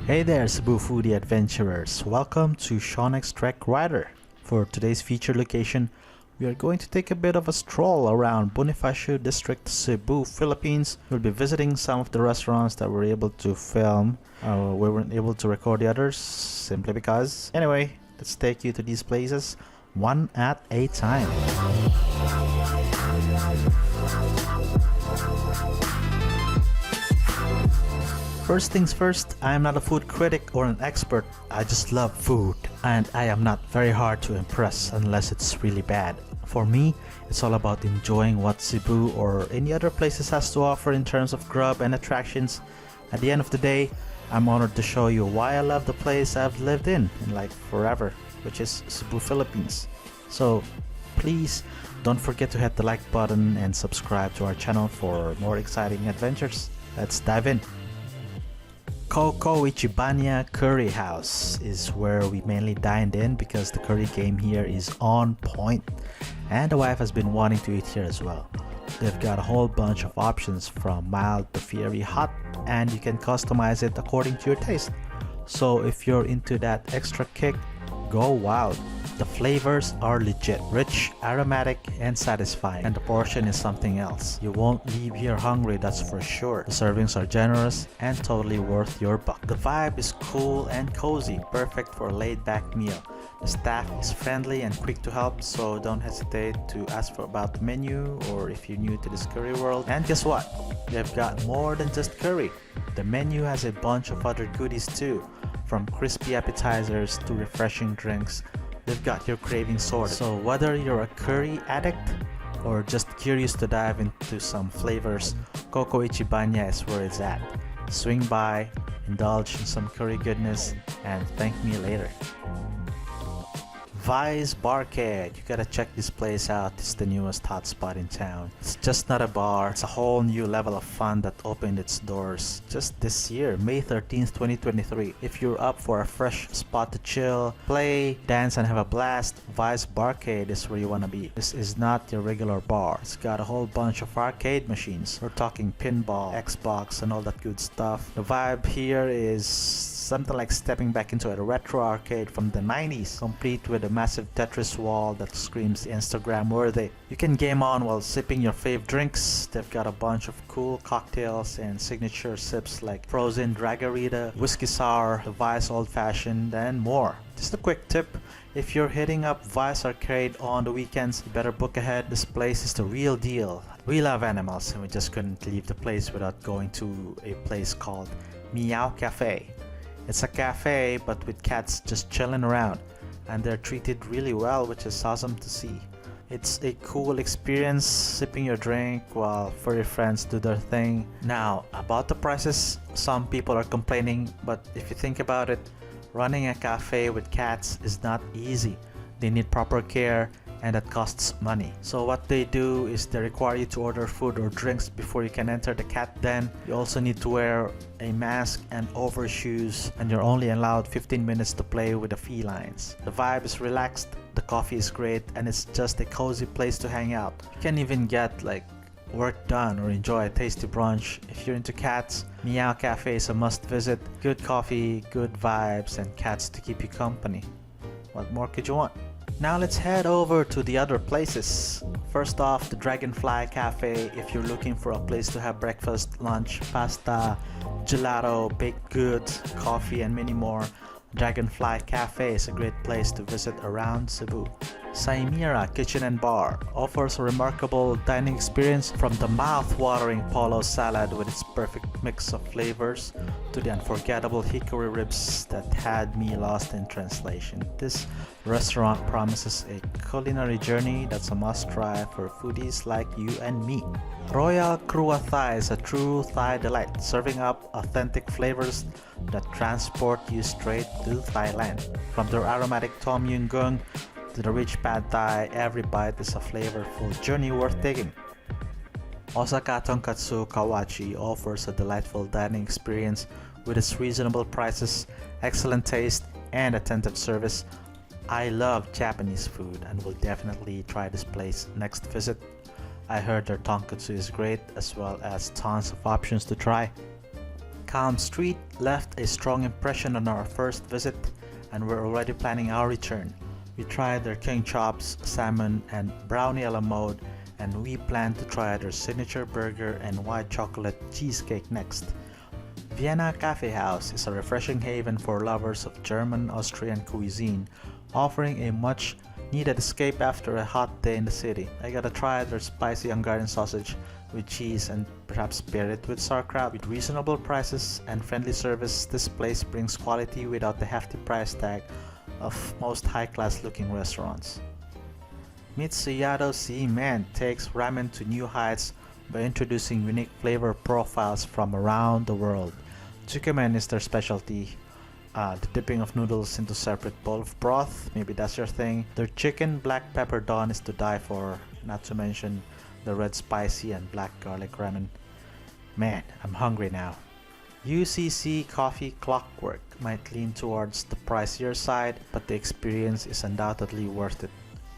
Hey there, Cebu foodie adventurers. Welcome to Shonix Trekrider. For today's featured location, we are going to take a bit of a stroll around Bonifacio District, Cebu, Philippines. We'll be visiting some of the restaurants that we're able to film. We weren't able to record the others simply because. Anyway, let's take you to these places one at a time. First things first, I am not a food critic or an expert, I just love food. And I am not very hard to impress unless it's really bad. For me, it's all about enjoying what Cebu or any other places has to offer in terms of grub and attractions. At the end of the day, I'm honored to show you why I love the place I've lived in like forever, which is Cebu, Philippines. So please don't forget to hit the like button and subscribe to our channel for more exciting adventures. Let's dive in. Coco Ichiban Curry House is where we mainly dined in because the curry game here is on point, and the wife has been wanting to eat here as well. They've got a whole bunch of options from mild to fiery hot, and you can customize it according to your taste. So if you're into that extra kick, go wild. The flavors are legit, rich, aromatic, and satisfying, and the portion is something else. You won't leave here hungry, that's for sure. The servings are generous and totally worth your buck. The vibe is cool and cozy, perfect for a laid-back meal. The staff is friendly and quick to help, so don't hesitate to ask about the menu or if you're new to this curry world. And guess what? They've got more than just curry. The menu has a bunch of other goodies too, from crispy appetizers to refreshing drinks. They've got your craving sorted. So whether you're a curry addict or just curious to dive into some flavors, Coco Ichiban is where it's at. Swing by, indulge in some curry goodness, and thank me later. Vice Barcade, you gotta check this place out. It's the newest hotspot in town. It's just not a bar, it's a whole new level of fun that opened its doors just this year, May 13th, 2023. If you're up for a fresh spot to chill, play, dance, and have a blast, Vice Barcade is where you wanna be. This is not your regular bar. It's got a whole bunch of arcade machines. We're talking pinball, Xbox, and all that good stuff. The vibe here is something like stepping back into a retro arcade from the 90s, complete with a massive Tetris wall that screams Instagram worthy. You can game on while sipping your fave drinks. They've got a bunch of cool cocktails and signature sips like frozen Dragonfly, whiskey sour, the Vice old fashioned, and more. Just a quick tip, if you're hitting up Vice Arcade on the weekends, you better book ahead. This place is the real deal. We love animals and we just couldn't leave the place without going to a place called Meow Cafe. It's a cafe but with cats just chilling around, and they're treated really well, which is awesome to see. It's a cool experience sipping your drink while furry friends do their thing. Now, about the prices, some people are complaining, but if you think about it, running a cafe with cats is not easy. They need proper care, and that costs money. So what they do is they require you to order food or drinks before you can enter the cat den. You also need to wear a mask and overshoes, and you're only allowed 15 minutes to play with the felines. The vibe is relaxed, the coffee is great, and it's just a cozy place to hang out. You can even get like work done or enjoy a tasty brunch. If you're into cats, Meow Cafe is a must visit. Good coffee, good vibes, and cats to keep you company. What more could you want? Now let's head over to the other places. First off, the Dragonfly Cafe if you're looking for a place to have breakfast, lunch, pasta, gelato, baked goods, coffee, and many more. Dragonfly Cafe is a great place to visit around Cebu. Saimira Kitchen and Bar offers a remarkable dining experience, from the mouth-watering polo salad with its perfect mix of flavors to the unforgettable hickory ribs that had me lost in translation. This restaurant promises a culinary journey that's a must-try for foodies like you and me. Royal Crua Thai is a true Thai delight, serving up authentic flavors that transport you straight to Thailand. From their aromatic tom yum goong to the rich pad thai, every bite is a flavorful journey worth taking. Otonkatsu Kawachi offers a delightful dining experience with its reasonable prices, excellent taste, and attentive service. I love Japanese food and will definitely try this place next visit. I heard their tonkatsu is great, as well as tons of options to try. calm street left a strong impression on our first visit, and we're already planning our return. We tried their king chops, salmon, and brownie a la mode, and we plan to try their signature burger and white chocolate cheesecake next. Vienna Cafe House is a refreshing haven for lovers of German-Austrian cuisine, offering a much needed escape after a hot day in the city. I gotta try their spicy Hungarian sausage with cheese and perhaps pair it with sauerkraut. With reasonable prices and friendly service, this place brings quality without the hefty price tag of most high-class looking restaurants. Meet Seato Cman takes ramen to new heights by introducing unique flavor profiles from around the world. Tsukemen is their specialty. The dipping of noodles into separate bowl of broth, maybe that's your thing. Their chicken black pepper don is to die for, not to mention the red spicy and black garlic ramen. Man, I'm hungry now. UCC Coffee Clockwork might lean towards the pricier side, but the experience is undoubtedly worth it.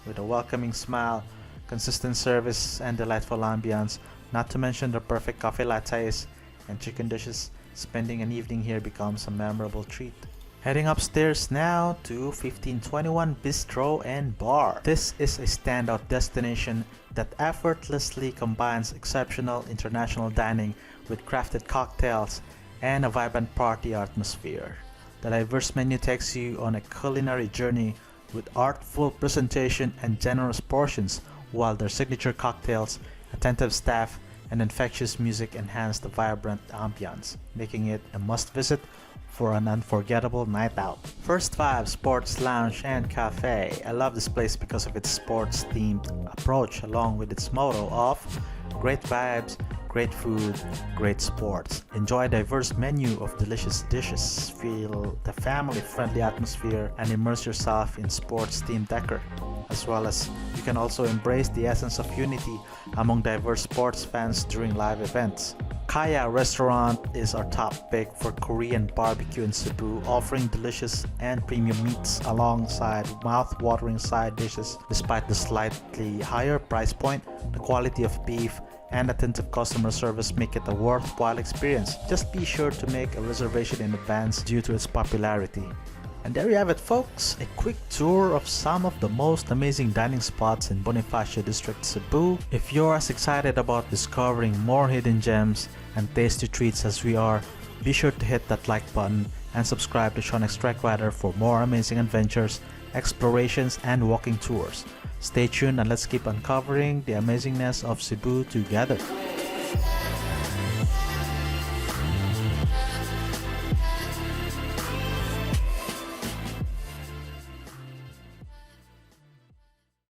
With a welcoming smile, consistent service, and delightful ambiance, not to mention the perfect coffee lattes and chicken dishes, spending an evening here becomes a memorable treat. Heading upstairs now to 1521 Bistro and Bar. This is a standout destination that effortlessly combines exceptional international dining with crafted cocktails and a vibrant party atmosphere. The diverse menu takes you on a culinary journey with artful presentation and generous portions, while their signature cocktails, attentive staff, and infectious music enhance the vibrant ambiance, making it a must-visit for an unforgettable night out. First Five Sports Lounge and Cafe. I love this place because of its sports-themed approach, along with its motto of great vibes, great food, great sports. Enjoy a diverse menu of delicious dishes, feel the family-friendly atmosphere, and immerse yourself in sports-themed decor. As well as you can also embrace the essence of unity among diverse sports fans during live events. Kaya Restaurant is our top pick for Korean barbecue in Cebu, offering delicious and premium meats alongside mouth-watering side dishes. Despite the slightly higher price point, the quality of beef and attentive customer service make it a worthwhile experience. Just be sure to make a reservation in advance due to its popularity. And there you have it, folks, a quick tour of some of the most amazing dining spots in Bonifacio District, Cebu. If you're as excited about discovering more hidden gems and tasty treats as we are, be sure to hit that like button and subscribe to Shonix Trekrider for more amazing adventures, explorations, and walking tours. Stay tuned and let's keep uncovering the amazingness of Cebu together.